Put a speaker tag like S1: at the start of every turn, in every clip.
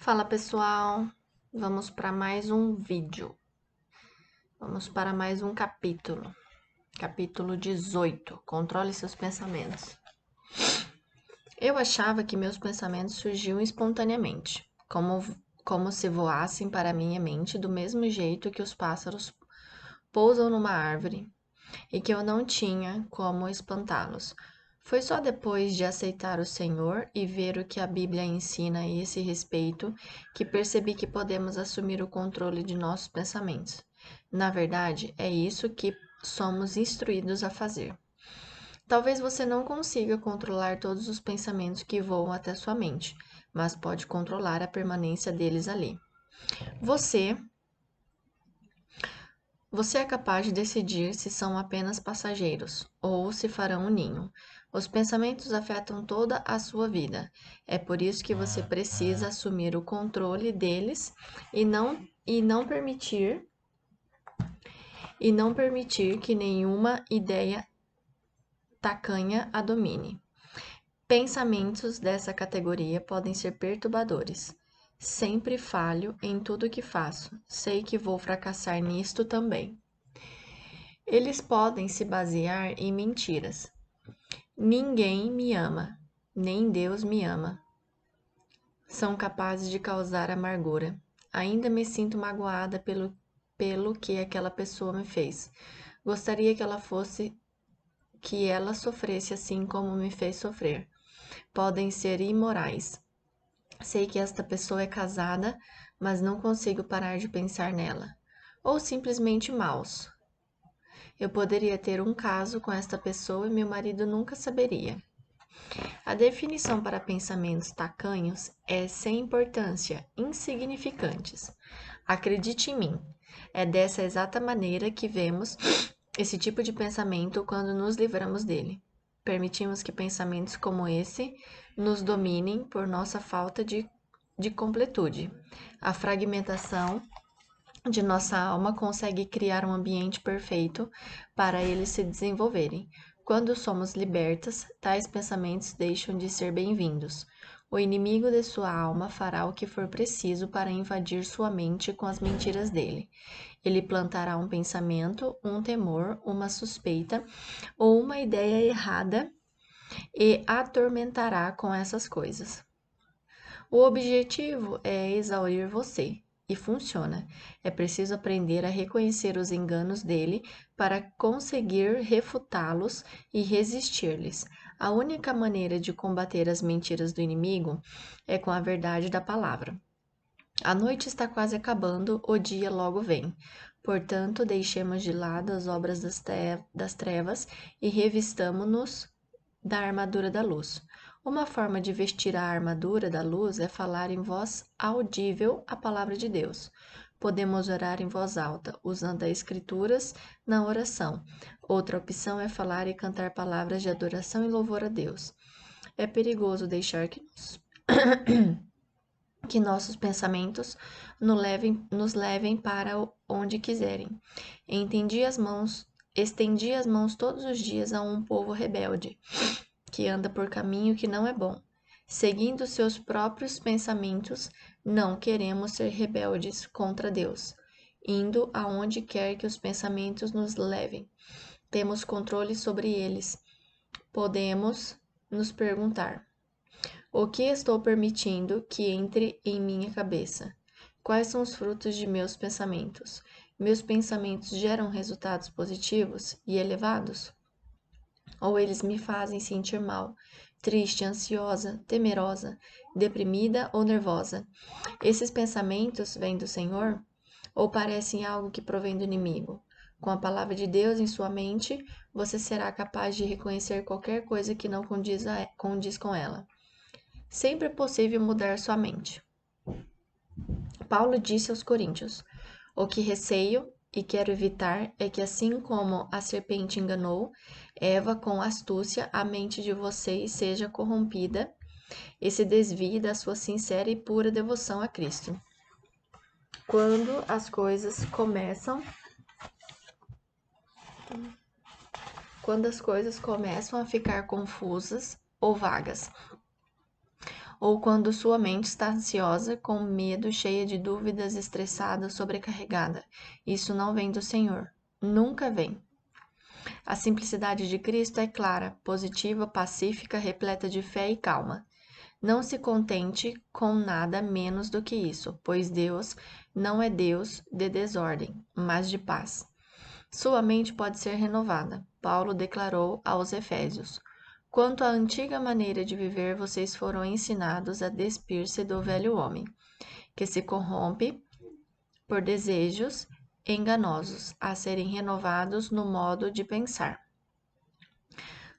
S1: Fala pessoal, vamos para mais um vídeo. Vamos para mais um capítulo. Capítulo 18. Controle seus pensamentos. Eu achava que meus pensamentos surgiam espontaneamente, como se voassem para minha mente do mesmo jeito que os pássaros pousam numa árvore e que eu não tinha como espantá-los. Foi só depois de aceitar o Senhor e ver o que a Bíblia ensina a esse respeito que percebi que podemos assumir o controle de nossos pensamentos. Na verdade, é isso que somos instruídos a fazer. Talvez você não consiga controlar todos os pensamentos que voam até sua mente, mas pode controlar a permanência deles ali. Você Você é capaz de decidir se são apenas passageiros ou se farão um ninho. Os pensamentos afetam toda a sua vida. É por isso que você precisa assumir o controle deles e não permitir que nenhuma ideia tacanha a domine. Pensamentos dessa categoria podem ser perturbadores. Sempre falho em tudo que faço. Sei que vou fracassar nisto também. Eles podem se basear em mentiras. Ninguém me ama, nem Deus me ama. São capazes de causar amargura. Ainda me sinto magoada pelo que aquela pessoa me fez. Gostaria que ela sofresse assim como me fez sofrer. Podem ser imorais. Sei que esta pessoa é casada, mas não consigo parar de pensar nela. Ou simplesmente maus. Eu poderia ter um caso com esta pessoa e meu marido nunca saberia. A definição para pensamentos tacanhos é sem importância, insignificantes. Acredite em mim, é dessa exata maneira que vemos esse tipo de pensamento quando nos livramos dele. Permitimos que pensamentos como esse nos dominem por nossa falta de completude. A fragmentação de nossa alma consegue criar um ambiente perfeito para eles se desenvolverem. Quando somos libertas, tais pensamentos deixam de ser bem-vindos. O inimigo de sua alma fará o que for preciso para invadir sua mente com as mentiras dele. Ele plantará um pensamento, um temor, uma suspeita ou uma ideia errada e atormentará com essas coisas. O objetivo é exaurir você, e funciona. É preciso aprender a reconhecer os enganos dele para conseguir refutá-los e resistir-lhes. A única maneira de combater as mentiras do inimigo é com a verdade da palavra. A noite está quase acabando, o dia logo vem. Portanto, deixemos de lado as obras das trevas e revistamo-nos da armadura da luz. Uma forma de vestir a armadura da luz é falar em voz audível a palavra de Deus. Podemos orar em voz alta, usando as escrituras na oração. Outra opção é falar e cantar palavras de adoração e louvor a Deus. É perigoso deixar que nossos pensamentos nos levem para onde quiserem. Estendi as mãos todos os dias a um povo rebelde que anda por caminho que não é bom. Seguindo seus próprios pensamentos, não queremos ser rebeldes contra Deus, indo aonde quer que os pensamentos nos levem. Temos controle sobre eles. Podemos nos perguntar: o que estou permitindo que entre em minha cabeça? Quais são os frutos de meus pensamentos? Meus pensamentos geram resultados positivos e elevados? Ou eles me fazem sentir mal, triste, ansiosa, temerosa, deprimida ou nervosa? Esses pensamentos vêm do Senhor ou parecem algo que provém do inimigo? Com a palavra de Deus em sua mente, você será capaz de reconhecer qualquer coisa que não condiz com ela. Sempre é possível mudar sua mente. Paulo disse aos Coríntios: o que receio e quero evitar é que, assim como a serpente enganou Eva com astúcia, a mente de vocês seja corrompida e se desvie da sua sincera e pura devoção a Cristo. Quando as coisas começam a ficar confusas ou vagas, ou quando sua mente está ansiosa, com medo, cheia de dúvidas, estressada, sobrecarregada. Isso não vem do Senhor. Nunca vem. A simplicidade de Cristo é clara, positiva, pacífica, repleta de fé e calma. Não se contente com nada menos do que isso, pois Deus não é Deus de desordem, mas de paz. Sua mente pode ser renovada. Paulo declarou aos Efésios: quanto à antiga maneira de viver, vocês foram ensinados a despir-se do velho homem, que se corrompe por desejos enganosos, a serem renovados no modo de pensar.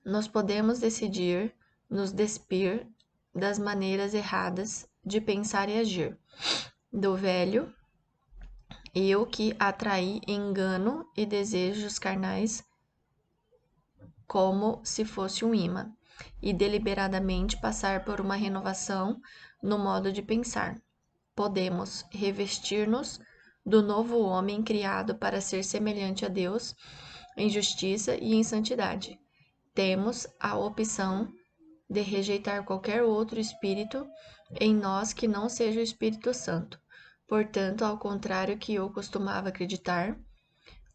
S1: Nós podemos decidir nos despir das maneiras erradas de pensar e agir, do velho eu que atrai engano e desejos carnais como se fosse um imã, e deliberadamente passar por uma renovação no modo de pensar. Podemos revestir-nos do novo homem criado para ser semelhante a Deus em justiça e em santidade. Temos a opção de rejeitar qualquer outro espírito em nós que não seja o Espírito Santo. Portanto, ao contrário que eu costumava acreditar,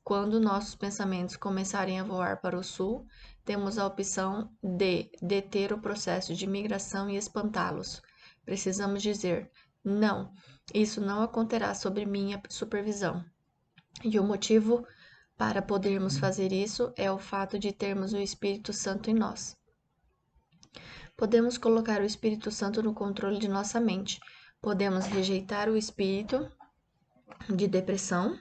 S1: quando nossos pensamentos começarem a voar para o sul, temos a opção de deter o processo de migração e espantá-los. Precisamos dizer: não, isso não acontecerá sob minha supervisão. E o motivo para podermos fazer isso é o fato de termos o Espírito Santo em nós. Podemos colocar o Espírito Santo no controle de nossa mente. Podemos rejeitar o espírito de depressão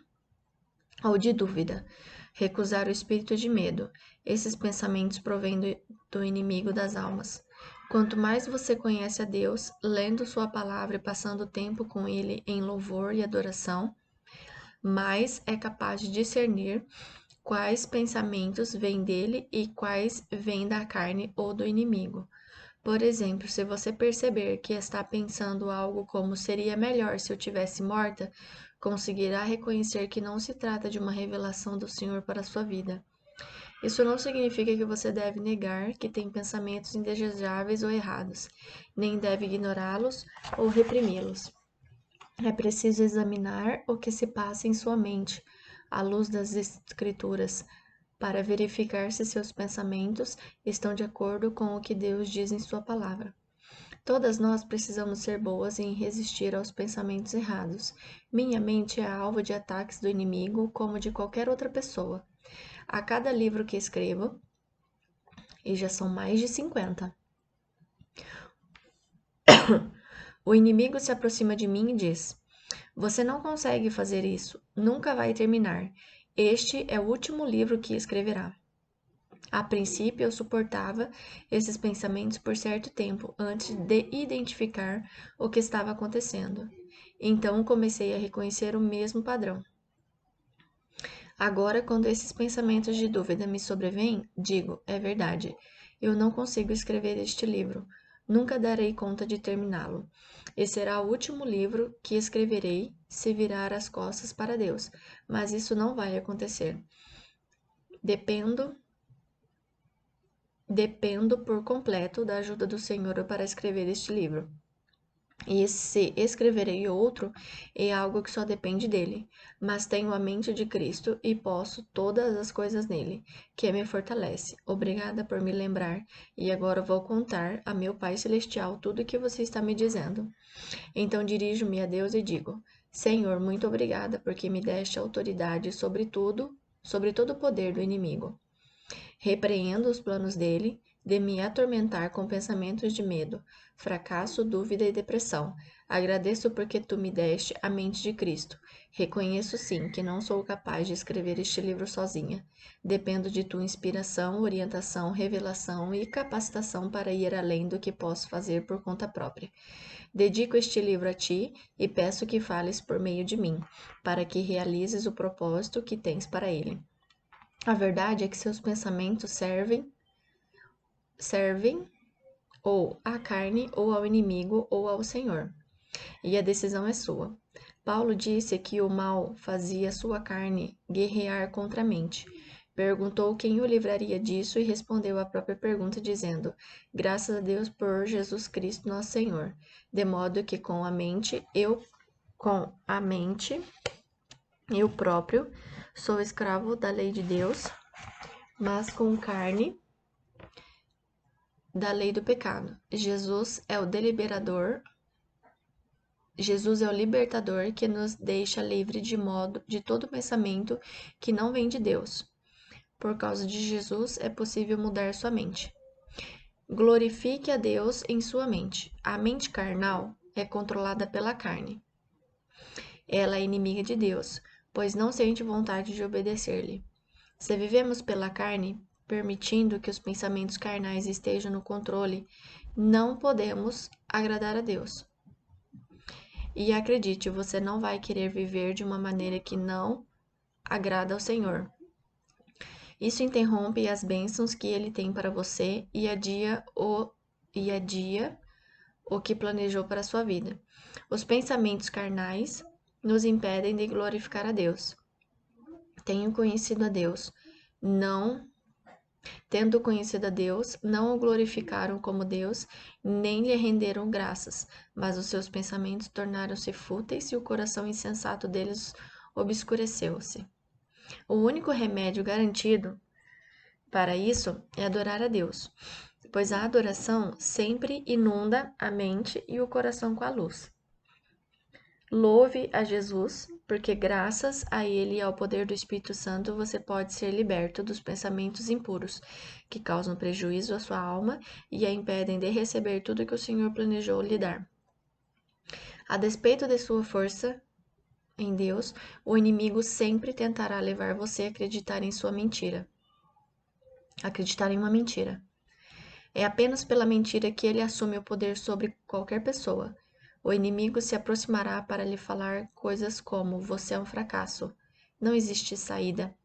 S1: ou de dúvida, recusar o espírito de medo. Esses pensamentos provêm do inimigo das almas. Quanto mais você conhece a Deus, lendo sua palavra e passando tempo com Ele em louvor e adoração, mais é capaz de discernir quais pensamentos vêm dele e quais vêm da carne ou do inimigo. Por exemplo, se você perceber que está pensando algo como seria melhor se eu tivesse morta, conseguirá reconhecer que não se trata de uma revelação do Senhor para a sua vida. Isso não significa que você deve negar que tem pensamentos indesejáveis ou errados, nem deve ignorá-los ou reprimi-los. É preciso examinar o que se passa em sua mente, à luz das Escrituras, para verificar se seus pensamentos estão de acordo com o que Deus diz em sua palavra. Todas nós precisamos ser boas em resistir aos pensamentos errados. Minha mente é alvo de ataques do inimigo, como de qualquer outra pessoa. A cada livro que escrevo, e já são mais de 50, o inimigo se aproxima de mim e diz: você não consegue fazer isso, nunca vai terminar. Este é o último livro que escreverá. A princípio, eu suportava esses pensamentos por certo tempo, antes de identificar o que estava acontecendo. Então, comecei a reconhecer o mesmo padrão. Agora, quando esses pensamentos de dúvida me sobrevêm, digo: é verdade, eu não consigo escrever este livro. Nunca darei conta de terminá-lo. Esse será o último livro que escreverei se virar as costas para Deus, mas isso não vai acontecer. Dependo por completo da ajuda do Senhor para escrever este livro. E se escreverei outro, é algo que só depende dele. Mas tenho a mente de Cristo e posso todas as coisas nele, que me fortalece. Obrigada por me lembrar, e agora vou contar a meu Pai Celestial tudo o que você está me dizendo. Então dirijo-me a Deus e digo: Senhor, muito obrigada, porque me deste autoridade sobre todo o poder do inimigo. Repreendo os planos dele de me atormentar com pensamentos de medo, fracasso, dúvida e depressão. Agradeço porque tu me deste a mente de Cristo. Reconheço sim que não sou capaz de escrever este livro sozinha. Dependo de tua inspiração, orientação, revelação e capacitação para ir além do que posso fazer por conta própria. Dedico este livro a ti e peço que fales por meio de mim, para que realizes o propósito que tens para ele. A verdade é que seus pensamentos servem ou à carne, ou ao inimigo, ou ao Senhor. E a decisão é sua. Paulo disse que o mal fazia sua carne guerrear contra a mente. Perguntou quem o livraria disso e respondeu à própria pergunta, dizendo: Graças a Deus por Jesus Cristo, nosso Senhor. De modo que com a mente eu próprio sou escravo da lei de Deus, mas com carne da lei do pecado. Jesus é o libertador que nos deixa livre de todo pensamento que não vem de Deus. Por causa de Jesus é possível mudar sua mente. Glorifique a Deus em sua mente. A mente carnal é controlada pela carne. Ela é inimiga de Deus, pois não sente vontade de obedecer-lhe. Se vivemos pela carne, permitindo que os pensamentos carnais estejam no controle, não podemos agradar a Deus. E acredite, você não vai querer viver de uma maneira que não agrada ao Senhor. Isso interrompe as bênçãos que Ele tem para você e adia o que planejou para a sua vida. Os pensamentos carnais nos impedem de glorificar a Deus. Tendo conhecido a Deus, não o glorificaram como Deus, nem lhe renderam graças, mas os seus pensamentos tornaram-se fúteis e o coração insensato deles obscureceu-se. O único remédio garantido para isso é adorar a Deus, pois a adoração sempre inunda a mente e o coração com a luz. Louve a Jesus, porque graças a Ele e ao poder do Espírito Santo você pode ser liberto dos pensamentos impuros, que causam prejuízo à sua alma e a impedem de receber tudo que o Senhor planejou lhe dar. A despeito de sua força em Deus, o inimigo sempre tentará levar você a acreditar em sua mentira. Acreditar em uma mentira. É apenas pela mentira que ele assume o poder sobre qualquer pessoa. O inimigo se aproximará para lhe falar coisas como: você é um fracasso, não existe saída,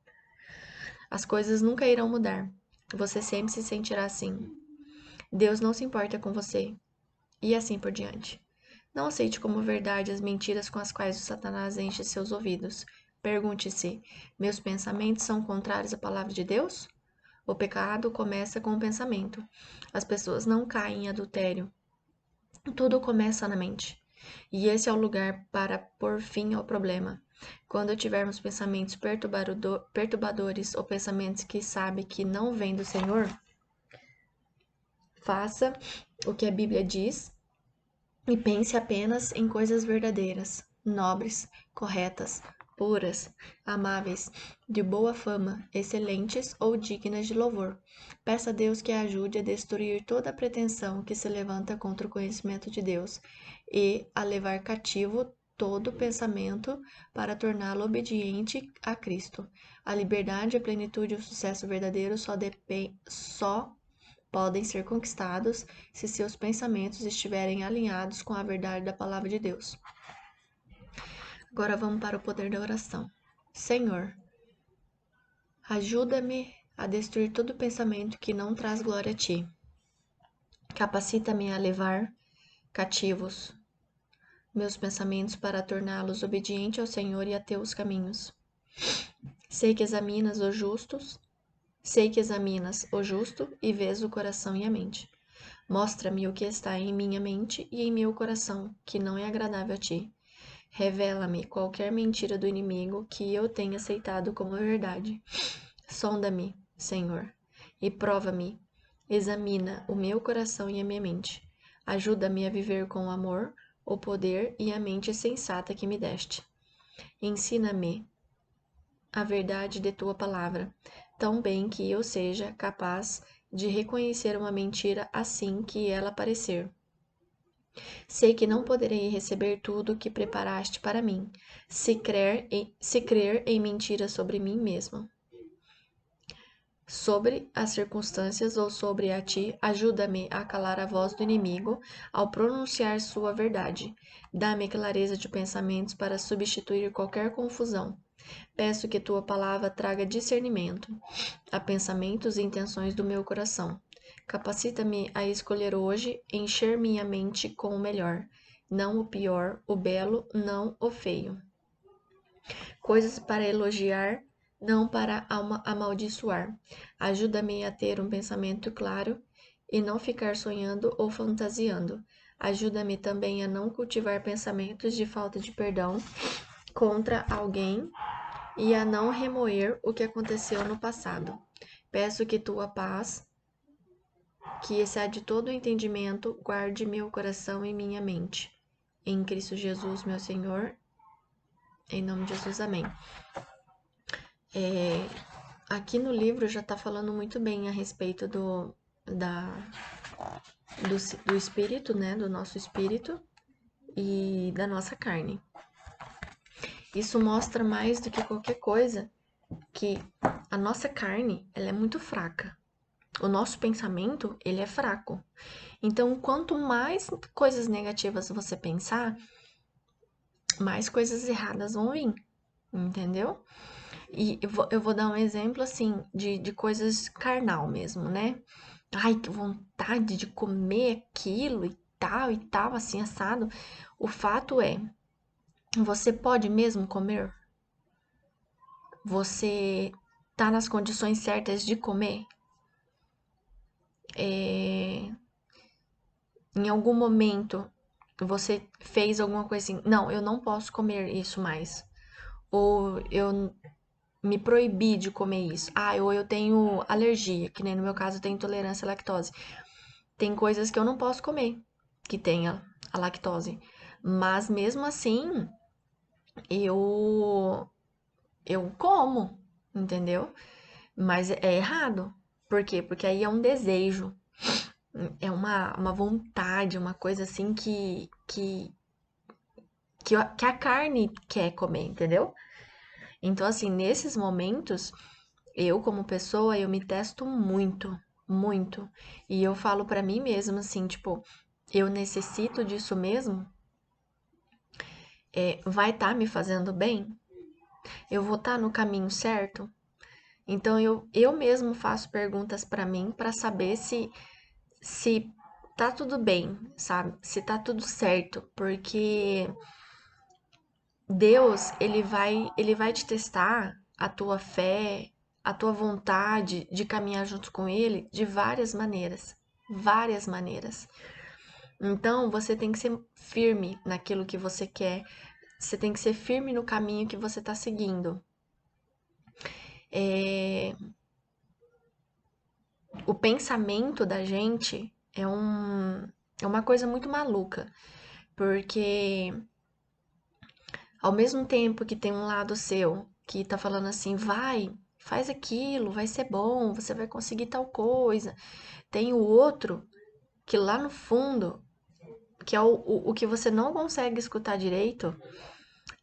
S1: as coisas nunca irão mudar, você sempre se sentirá assim, Deus não se importa com você, e assim por diante. Não aceite como verdade as mentiras com as quais o Satanás enche seus ouvidos. Pergunte-se: meus pensamentos são contrários à palavra de Deus? O pecado começa com o pensamento. As pessoas não caem em adultério. Tudo começa na mente. E esse é o lugar para pôr fim ao problema. Quando tivermos pensamentos perturbadores ou pensamentos que sabe que não vêm do Senhor, faça o que a Bíblia diz e pense apenas em coisas verdadeiras, nobres, corretas, puras, amáveis, de boa fama, excelentes ou dignas de louvor. Peça a Deus que a ajude a destruir toda a pretensão que se levanta contra o conhecimento de Deus e a levar cativo todo pensamento para torná-lo obediente a Cristo. A liberdade, a plenitude e o sucesso verdadeiro só podem ser conquistados se seus pensamentos estiverem alinhados com a verdade da palavra de Deus. Agora vamos para o poder da oração. Senhor, ajuda-me a destruir todo pensamento que não traz glória a Ti. Capacita-me a levar cativos meus pensamentos para torná-los obedientes ao Senhor e a Teus caminhos. Sei que examinas o justo e vês o coração e a mente. Mostra-me o que está em minha mente e em meu coração, que não é agradável a Ti. Revela-me qualquer mentira do inimigo que eu tenha aceitado como verdade. Sonda-me, Senhor, e prova-me. Examina o meu coração e a minha mente. Ajuda-me a viver com o amor, o poder e a mente sensata que me deste. Ensina-me a verdade de Tua palavra, tão bem que eu seja capaz de reconhecer uma mentira assim que ela aparecer. Sei que não poderei receber tudo o que preparaste para mim, se crer em mentiras sobre mim mesmo. Sobre as circunstâncias ou sobre a Ti, ajuda-me a calar a voz do inimigo ao pronunciar sua verdade. Dá-me clareza de pensamentos para substituir qualquer confusão. Peço que Tua palavra traga discernimento a pensamentos e intenções do meu coração. Capacita-me a escolher hoje encher minha mente com o melhor, não o pior, o belo, não o feio. Coisas para elogiar não para amaldiçoar. Ajuda-me a ter um pensamento claro e não ficar sonhando ou fantasiando. Ajuda-me também a não cultivar pensamentos de falta de perdão contra alguém e a não remoer o que aconteceu no passado. Peço que tua paz, que excede todo o entendimento, guarde meu coração e minha mente. Em Cristo Jesus, meu Senhor. Em nome de Jesus, amém. Aqui no livro já está falando muito bem a respeito do espírito, né? Do nosso espírito e da nossa carne. Isso mostra mais do que qualquer coisa que a nossa carne, ela é muito fraca. O nosso pensamento, ele é fraco. Então, quanto mais coisas negativas você pensar, mais coisas erradas vão vir, entendeu? E eu vou dar um exemplo, assim, de coisas carnal mesmo, né? Ai, que vontade de comer aquilo e tal, assim, assado. O fato é, você pode mesmo comer? Você tá nas condições certas de comer? Em algum momento você fez alguma coisa assim, não, eu não posso comer isso mais. Ou eu me proibi de comer isso. Ah, ou eu tenho alergia, que nem no meu caso eu tenho intolerância à lactose. Tem coisas que eu não posso comer que tenha a lactose. Mas mesmo assim, eu como, entendeu? Mas é errado. Por quê? Porque aí é um desejo, é uma vontade, uma coisa assim que a carne quer comer, entendeu? Então, assim, nesses momentos, eu como pessoa, eu me testo muito, muito. E eu falo pra mim mesma assim, tipo, eu necessito disso mesmo? Vai estar me fazendo bem? Eu vou estar no caminho certo? Então eu mesmo faço perguntas pra mim pra saber se tá tudo bem, sabe? Se tá tudo certo, porque Deus, ele vai te testar a tua fé, a tua vontade de caminhar junto com ele de várias maneiras, várias maneiras. Então, você tem que ser firme naquilo que você quer, você tem que ser firme no caminho que você está seguindo. O pensamento da gente é uma coisa muito maluca, porque ao mesmo tempo que tem um lado seu que tá falando assim, vai, faz aquilo, vai ser bom, você vai conseguir tal coisa. Tem o outro que lá no fundo, que é o que você não consegue escutar direito,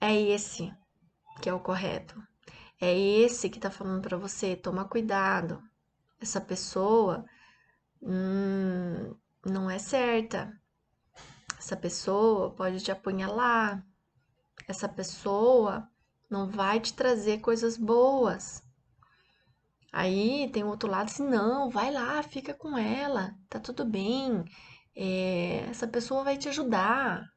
S1: é esse que é o correto. É esse que tá falando pra você, toma cuidado. Essa pessoa não é certa. Essa pessoa pode te apunhalar. Essa pessoa não vai te trazer coisas boas. Aí tem o outro lado assim, não, vai lá, fica com ela, tá tudo bem. Essa pessoa vai te ajudar,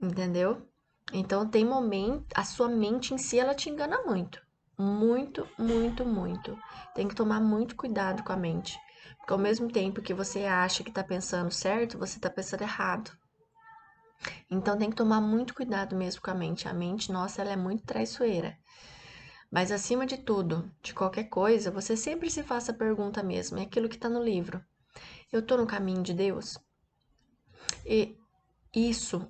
S1: entendeu? Então tem momento, a sua mente em si ela te engana muito. Muito, muito, muito. Tem que tomar muito cuidado com a mente. Porque ao mesmo tempo que você acha que tá pensando certo, você tá pensando errado. Então tem que tomar muito cuidado mesmo com a mente. A mente, nossa, ela é muito traiçoeira. Mas acima de tudo, de qualquer coisa, você sempre se faça a pergunta mesmo, é aquilo que está no livro. Eu estou no caminho de Deus? E isso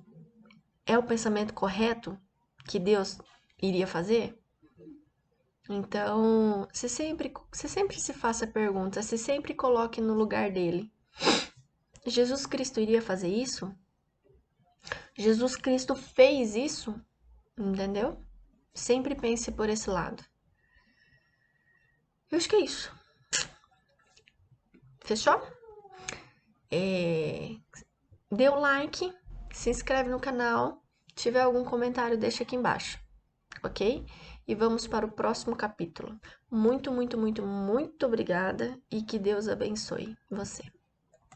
S1: é o pensamento correto que Deus iria fazer? Então, você sempre se faça a pergunta, se sempre coloque no lugar dele. Jesus Cristo iria fazer isso? Jesus Cristo fez isso? Entendeu? Sempre pense por esse lado. Eu acho que é isso. Fechou? Dê o like, se inscreve no canal. Se tiver algum comentário, deixa aqui embaixo, ok? E vamos para o próximo capítulo. Muito, muito, muito, muito obrigada e que Deus abençoe você.